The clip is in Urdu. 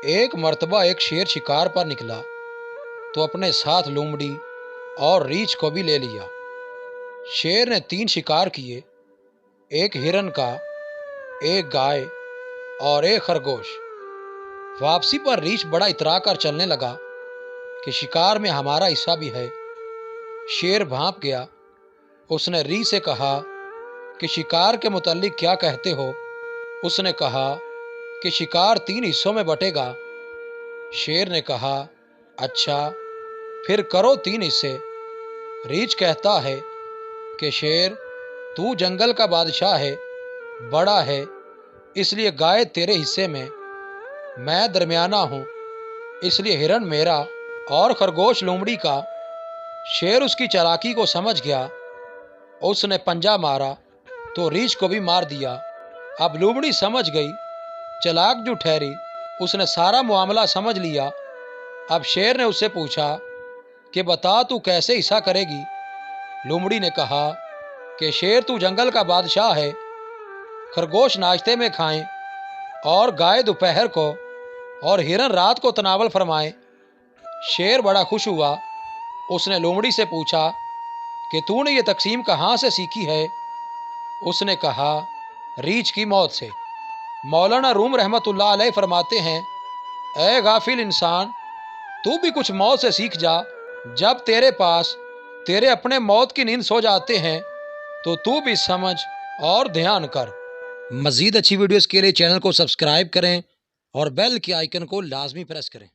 ایک مرتبہ ایک شیر شکار پر نکلا تو اپنے ساتھ لومڑی اور ریچھ کو بھی لے لیا۔ شیر نے 3 شکار کیے، ایک ہرن کا، ایک گائے اور ایک خرگوش۔ واپسی پر ریچھ بڑا اترا کر چلنے لگا کہ شکار میں ہمارا حصہ بھی ہے۔ شیر بھانپ گیا۔ اس نے ریچھ سے کہا کہ شکار کے متعلق کیا کہتے ہو؟ اس نے کہا کہ شکار 3 حصوں میں بٹے گا۔ شیر نے کہا اچھا پھر کرو 3 حصے۔ ریچھ کہتا ہے کہ شیر تو جنگل کا بادشاہ ہے، بڑا ہے، اس لیے گائے تیرے حصے میں درمیانہ ہوں، اس لیے ہرن میرا اور خرگوش لومڑی کا۔ شیر اس کی چالاکی کو سمجھ گیا، اس نے پنجہ مارا تو ریچھ کو بھی مار دیا۔ اب لومڑی سمجھ گئی، چالاک جو ٹھہری، اس نے سارا معاملہ سمجھ لیا۔ اب شیر نے اس سے پوچھا کہ بتا تو کیسے حصہ کرے گی؟ لومڑی نے کہا کہ شیر تو جنگل کا بادشاہ ہے، خرگوش ناشتے میں کھائیں اور گائے دوپہر کو اور ہرن رات کو تناول فرمائیں۔ شیر بڑا خوش ہوا۔ اس نے لومڑی سے پوچھا کہ تو نے یہ تقسیم کہاں سے سیکھی ہے؟ اس نے کہا ریچھ کی موت سے۔ مولانا روم رحمۃ اللہ علیہ فرماتے ہیں، اے غافل انسان، تو بھی کچھ موت سے سیکھ جا۔ جب تیرے پاس تیرے اپنے موت کی نیند سو جاتے ہیں تو بھی سمجھ اور دھیان کر۔ مزید اچھی ویڈیوز کے لیے چینل کو سبسکرائب کریں اور بیل کے آئیکن کو لازمی پریس کریں۔